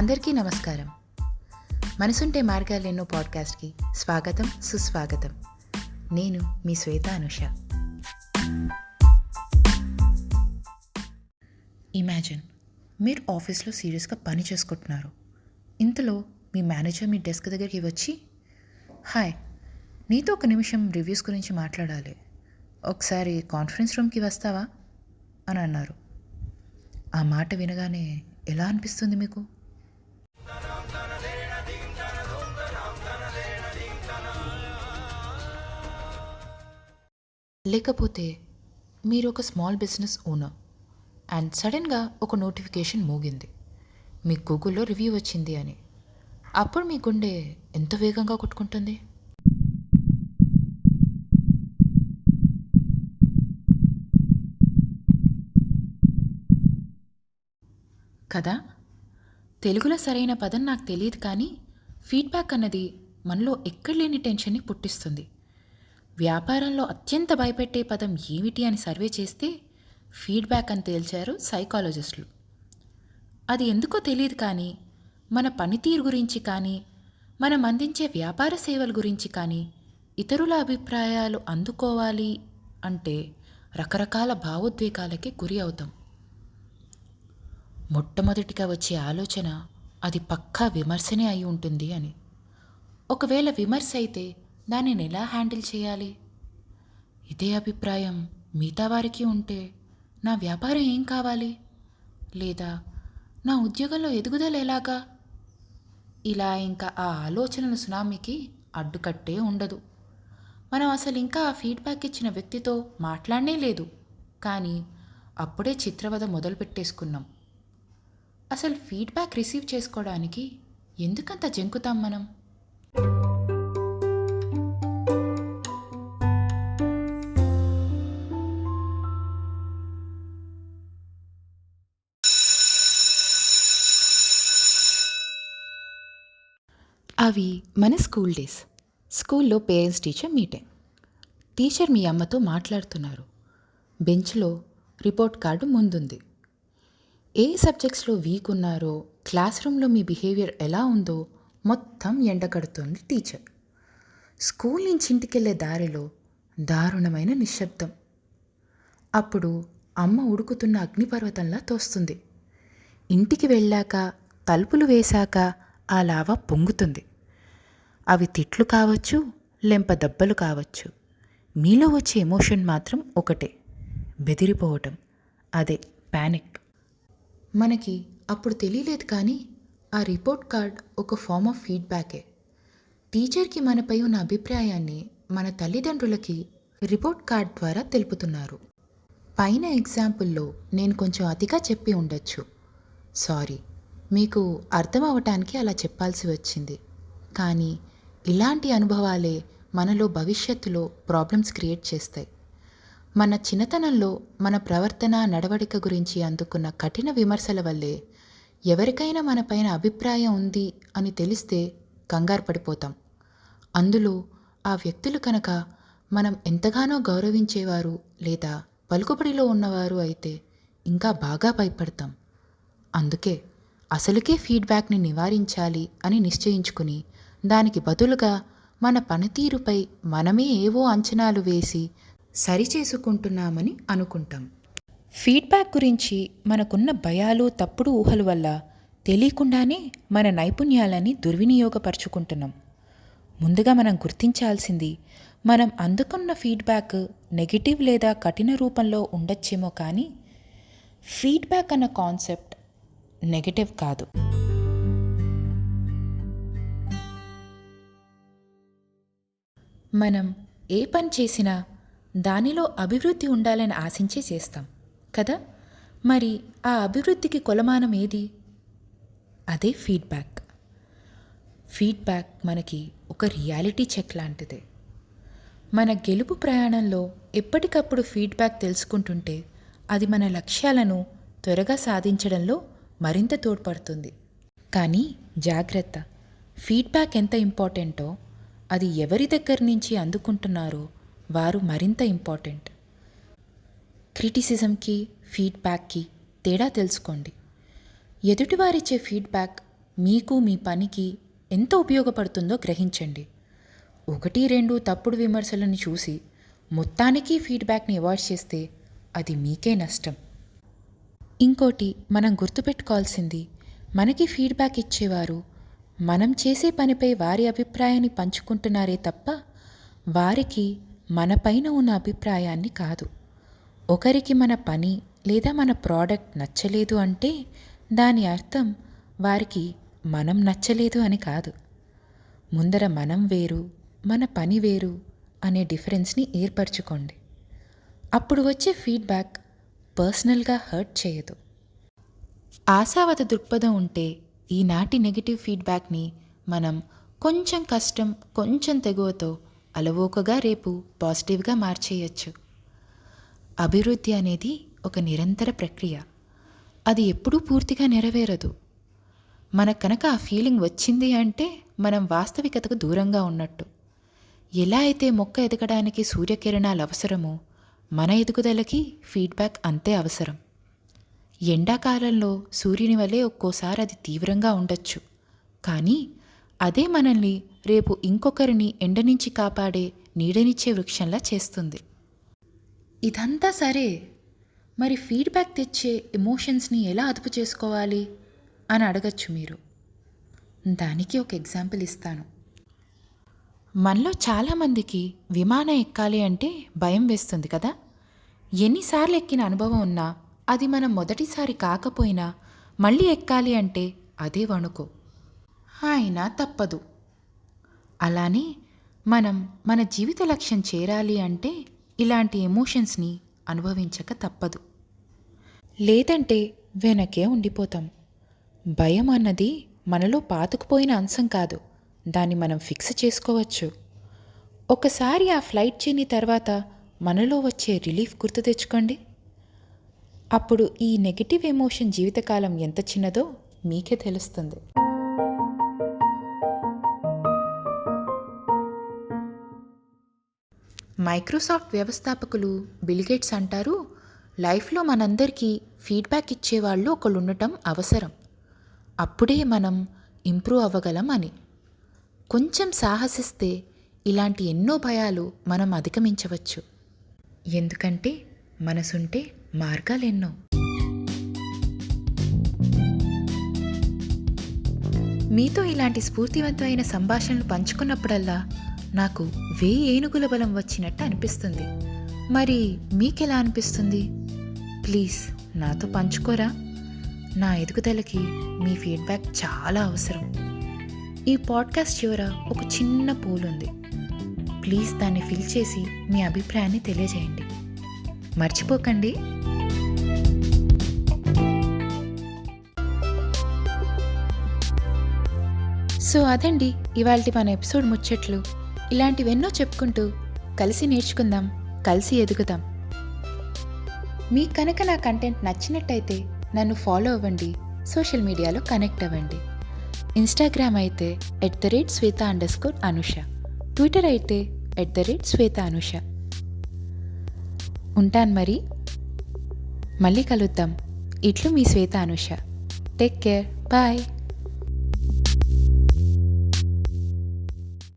అందరికీ నమస్కారం. మనసుంటే మార్గాలెన్నో పాడ్కాస్ట్కి స్వాగతం, సుస్వాగతం. నేను మీ శ్వేత అనుష. ఇమాజిన్, మీరు ఆఫీస్లో సీరియస్గా పని చేసుకుంటున్నారు. ఇంతలో మీ మేనేజర్ మీ డెస్క్ దగ్గరికి వచ్చి, హాయ్, నీతో ఒక నిమిషం రివ్యూస్ గురించి మాట్లాడాలి, ఒకసారి కాన్ఫరెన్స్ రూమ్కి వస్తావా అని అన్నారు. ఆ మాట వినగానే ఎలా అనిపిస్తుంది మీకు? లేకపోతే మీరు ఒక స్మాల్ బిజినెస్ ఓనర్ అండ్ సడన్గా ఒక నోటిఫికేషన్ మోగింది, మీ గూగుల్లో రివ్యూ వచ్చింది అని. అప్పుడు మీ గుండె ఎంత వేగంగా కొట్టుకుంటుంది? కదా, తెలుగులో సరైన పదం నాకు తెలియదు, కానీ ఫీడ్బ్యాక్ అన్నది మనలో ఎక్కడ లేని టెన్షన్ని పుట్టిస్తుంది. వ్యాపారంలో అత్యంత భయపెట్టే పదం ఏమిటి అని సర్వే చేస్తే ఫీడ్బ్యాక్ అని తేల్చారు సైకాలజిస్టులు. అది ఎందుకో తెలియదు, కానీ మన పనితీరు గురించి కానీ, మనం అందించే వ్యాపార సేవల గురించి కానీ ఇతరుల అభిప్రాయాలు అందుకోవాలి అంటే రకరకాల భావోద్వేగాలకి గురి అవుతాం. మొట్టమొదటిగా వచ్చే ఆలోచన అది పక్కా విమర్శనే అయి ఉంటుంది అని. ఒకవేళ విమర్శ అయితే దానిని ఎలా హ్యాండిల్ చేయాలి? ఇదే అభిప్రాయం మిగతా వారికి ఉంటే నా వ్యాపారం ఏం కావాలి? లేదా నా ఉద్యోగంలో ఎదుగుదల ఎలాగా? ఇలా ఇంకా ఆ ఆలోచనల సునామీకి అడ్డుకట్టే ఉండదు. మనం అసలు ఇంకా ఆ ఫీడ్బ్యాక్ ఇచ్చిన వ్యక్తితో మాట్లాడనే లేదు, కానీ అప్పుడే చిత్రవద మొదలుపెట్టేసుకున్నాం. అసలు ఫీడ్బ్యాక్ రిసీవ్ చేసుకోవడానికి ఎందుకంత జంకుతాం మనం? అవి మన స్కూల్ డేస్. స్కూల్లో పేరెంట్స్ టీచర్ మీటింగ్. టీచర్ మీ అమ్మతో మాట్లాడుతున్నారు. బెంచ్లో రిపోర్ట్ కార్డు ముందుంది. ఏ సబ్జెక్ట్స్లో వీక్ ఉన్నారో, క్లాస్ రూమ్లో మీ బిహేవియర్ ఎలా ఉందో మొత్తం ఎండగడుతోంది టీచర్. స్కూల్ నుంచి ఇంటికెళ్ళే దారిలో దారుణమైన నిశ్శబ్దం. అప్పుడు అమ్మ ఉడుకుతున్న అగ్నిపర్వతంలా తోస్తుంది. ఇంటికి వెళ్ళాక తలుపులు వేశాక ఆ లావా పొంగుతుంది. అవి తిట్లు కావచ్చు, లెంపదెబ్బలు కావచ్చు. మీలో వచ్చే ఎమోషన్ మాత్రం ఒకటే, బెదిరిపోవటం. అదే ప్యానిక్. మనకి అప్పుడు తెలియలేదు, కానీ ఆ రిపోర్ట్ కార్డ్ ఒక ఫార్మ్ ఆఫ్ ఫీడ్బ్యాకే. టీచర్కి మనపై ఉన్న అభిప్రాయాన్ని మన తల్లిదండ్రులకి రిపోర్ట్ కార్డ్ ద్వారా తెలుపుతున్నారు. పైన ఎగ్జాంపుల్లో నేను కొంచెం అతిగా చెప్పి ఉండొచ్చు, సారీ, మీకు అర్థం అవటానికి అలా చెప్పాల్సి వచ్చింది. కానీ ఇలాంటి అనుభవాలే మనలో భవిష్యత్తులో ప్రాబ్లమ్స్ క్రియేట్ చేస్తాయి. మన చిన్నతనంలో మన ప్రవర్తన, నడవడిక గురించి అందుకున్న కఠిన విమర్శల వల్లే ఎవరికైనా మనపైన అభిప్రాయం ఉంది అని తెలిస్తే కంగారు పడిపోతాం. అందులో ఆ వ్యక్తులు కనుక మనం ఎంతగానో గౌరవించేవారు లేదా పలుకుబడిలో ఉన్నవారు అయితే ఇంకా బాగా భయపడతాం. అందుకే అసలుకే ఫీడ్బ్యాక్ని నివారించాలి అని నిశ్చయించుకుని దానికి బదులుగా మన పనితీరుపై మనమే ఏవో అంచనాలు వేసి సరిచేసుకుంటున్నామని అనుకుంటాం. ఫీడ్బ్యాక్ గురించి మనకున్న భయాలు, తప్పుడు ఊహల వల్ల తెలియకుండానే మన నైపుణ్యాలని దుర్వినియోగపరుచుకుంటున్నాం. ముందుగా మనం గుర్తించాల్సింది, మనం అందుకున్న ఫీడ్బ్యాక్ నెగిటివ్ లేదా కఠిన రూపంలో ఉండొచ్చేమో, కానీ ఫీడ్బ్యాక్ అన్న కాన్సెప్ట్ నెగిటివ్ కాదు. మనం ఏ పని చేసినా దానిలో అభివృద్ధి ఉండాలని ఆశించే చేస్తాం కదా. మరి ఆ అభివృద్ధికి కొలమానం ఏది? అదే ఫీడ్బ్యాక్. ఫీడ్బ్యాక్ మనకి ఒక రియాలిటీ చెక్ లాంటిదే. మన గెలుపు ప్రయాణంలో ఎప్పటికప్పుడు ఫీడ్బ్యాక్ తెలుసుకుంటుంటే అది మన లక్ష్యాలను త్వరగా సాధించడంలో మరింత తోడ్పడుతుంది. కానీ జాగ్రత్త, ఫీడ్బ్యాక్ ఎంత ఇంపార్టెంటో అది ఎవరి దగ్గర నుంచి అందుకుంటున్నారో వారు మరింత ఇంపార్టెంట్. క్రిటిసిజంకి, ఫీడ్బ్యాక్కి తేడా తెలుసుకోండి. ఎదుటివారిచ్చే ఫీడ్బ్యాక్ మీకు మీ పనికి ఎంత ఉపయోగపడుతుందో గ్రహించండి. 1-2 తప్పుడు విమర్శలను చూసి మొత్తానికి ఫీడ్బ్యాక్ని అవాయిడ్ చేస్తే అది మీకే నష్టం. ఇంకోటి మనం గుర్తుపెట్టుకోవాల్సింది, మనకి ఫీడ్బ్యాక్ ఇచ్చేవారు మనం చేసే పనిపై వారి అభిప్రాయాన్ని పంచుకుంటున్నారే తప్ప వారికి మన పైన ఉన్న అభిప్రాయాన్ని కాదు. ఒకరికి మన పని లేదా మన ప్రోడక్ట్ నచ్చలేదు అంటే దాని అర్థం వారికి మనం నచ్చలేదు అని కాదు. ముందర మనం వేరు, మన పని వేరు అనే డిఫరెన్స్ని ఏర్పరచుకోండి. అప్పుడు వచ్చే ఫీడ్బ్యాక్ పర్సనల్గా హర్ట్ చేయదు. ఆశావాద దృక్పథం ఉంటే ఈనాటి నెగిటివ్ ఫీడ్బ్యాక్ని మనం కొంచెం కష్టం, కొంచెం తెగువతో అలవోకగా రేపు పాజిటివ్గా మార్చేయచ్చు. అభివృద్ధి అనేది ఒక నిరంతర ప్రక్రియ. అది ఎప్పుడూ పూర్తిగా నెరవేరదు. మనకు కనుక ఆ ఫీలింగ్ వచ్చింది అంటే మనం వాస్తవికతకు దూరంగా ఉన్నట్టు. ఎలా అయితే మొక్క ఎదగడానికి సూర్యకిరణాలు అవసరమో మన ఎదుగుదలకి ఫీడ్బ్యాక్ అంతే అవసరం. ఎండాకాలంలో సూర్యుని వలె ఒక్కోసారి అది తీవ్రంగా ఉండొచ్చు, కానీ అదే మనల్ని రేపు ఇంకొకరిని ఎండ నుంచి కాపాడే నీడనిచ్చే వృక్షంలా చేస్తుంది. ఇదంతా సరే, మరి ఫీడ్బ్యాక్ తెచ్చే ఎమోషన్స్ని ఎలా అదుపు చేసుకోవాలి అని అడగచ్చు మీరు. దానికి ఒక ఎగ్జాంపుల్ ఇస్తాను. మనలో చాలామందికి విమానం ఎక్కాలి అంటే భయం వేస్తుంది కదా. ఎన్నిసార్లు ఎక్కిన అనుభవం ఉన్నా అది మనం మొదటిసారి కాకపోయినా మళ్ళీ ఎక్కాలి అంటే అదే వణుకు. అయినా తప్పదు. అలానే మనం మన జీవిత లక్ష్యం చేరాలి అంటే ఇలాంటి ఎమోషన్స్ని అనుభవించక తప్పదు. లేదంటే వెనకే ఉండిపోతాం. భయం అన్నది మనలో పాతుకుపోయిన అంశం కాదు, దాన్ని మనం ఫిక్స్ చేసుకోవచ్చు. ఒకసారి ఆ ఫ్లైట్ జర్నీ తర్వాత మనలో వచ్చే రిలీఫ్ గుర్తు తెచ్చుకోండి. అప్పుడు ఈ నెగిటివ్ ఎమోషన్ జీవితకాలం ఎంత చిన్నదో మీకే తెలుస్తుంది. మైక్రోసాఫ్ట్ వ్యవస్థాపకులు బిల్ గేట్స్ అంటారు, లైఫ్లో మనందరికీ ఫీడ్బ్యాక్ ఇచ్చేవాళ్ళు ఒకళ్ళు ఉండటం అవసరం. అప్పుడే మనం ఇంప్రూవ్ అవ్వగలం అని. కొంచెం సాహసిస్తే ఇలాంటి ఎన్నో భయాలు మనం అధిగమించవచ్చు. ఎందుకంటే మనసుంటే మార్గాలెన్నో. మీతో ఇలాంటి స్ఫూర్తివంతమైన సంభాషణలు పంచుకున్నప్పుడల్లా నాకు 1000 ఏనుగుల బలం వచ్చినట్టు అనిపిస్తుంది. మరి మీకెలా అనిపిస్తుంది? ప్లీజ్ నాతో పంచుకోరా. నా ఎదుగుదలకి మీ ఫీడ్బ్యాక్ చాలా అవసరం. ఈ పాడ్కాస్ట్ చివర ఒక చిన్న పోల్ ఉంది. ప్లీజ్ దాన్ని ఫిల్ చేసి మీ అభిప్రాయాన్ని తెలియజేయండి. మర్చిపోకండి. సో అదండి ఇవాల్టి మన ఎపిసోడ్ ముచ్చట్లు. ఇలాంటివెన్నో చెప్పుకుంటూ కలిసి నేర్చుకుందాం, కలిసి ఎదుగుదాం. మీకు కనుక నా కంటెంట్ నచ్చినట్టయితే నన్ను ఫాలో అవ్వండి, సోషల్ మీడియాలో కనెక్ట్ అవ్వండి. ఇన్స్టాగ్రామ్ అయితే @Sweta_Anusha, ట్విట్టర్ అయితే @SwetaAnusha. ఉంటాను మరి. మళ్ళీ కలుద్దాం. ఇట్లు మీ Shweta Anusha. Take care. Bye.